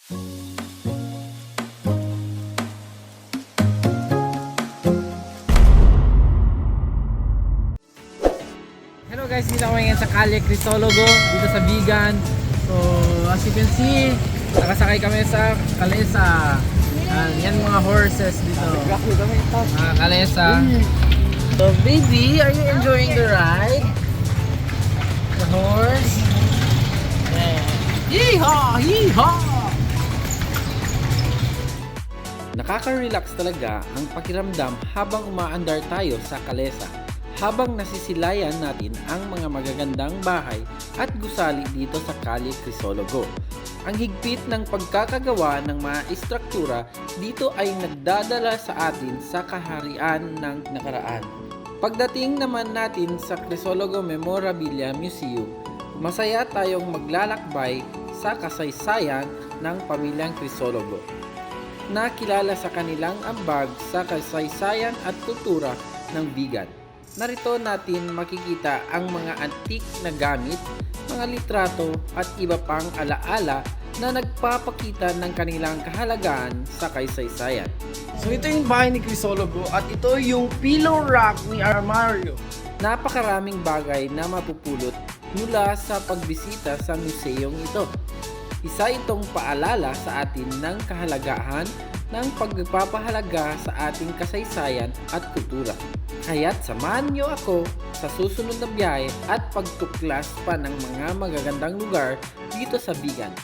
Hello guys, dito ako ngayon sa Calle Crisologo, dito sa Vigan. So as you can see, nakasakay kami sa kalesa. Yan mga horses dito. Mga kalesa. So baby, are you enjoying the ride? The horse? Yeah. Yeehaw! Yeehaw! Nakaka-relax talaga ang pakiramdam habang umaandar tayo sa kalesa. Habang nasisilayan natin ang mga magagandang bahay at gusali dito sa Calle Crisologo. Ang higpit ng pagkakagawa ng mga istruktura dito ay nagdadala sa atin sa kaharian ng nakaraan. Pagdating naman natin sa Crisologo Memorabilia Museum, masaya tayong maglalakbay sa kasaysayan ng pamilyang Crisologo, na kilala sa kanilang ambag sa kasaysayan at kultura ng Vigan. Narito natin makikita ang mga antik na gamit, mga litrato at iba pang alaala na nagpapakita ng kanilang kahalagahan sa kasaysayan. So ito yung bahay ni Crisologo at ito yung pillow rack ni Armario. Napakaraming bagay na mapupulot mula sa pagbisita sa museyong ito. Isa itong paalala sa atin ng kahalagahan ng pagpapahalaga sa ating kasaysayan at kultura. Kaya't samahan niyo ako sa susunod na biyahe at pagtuklas pa ng mga magagandang lugar dito sa Vigan.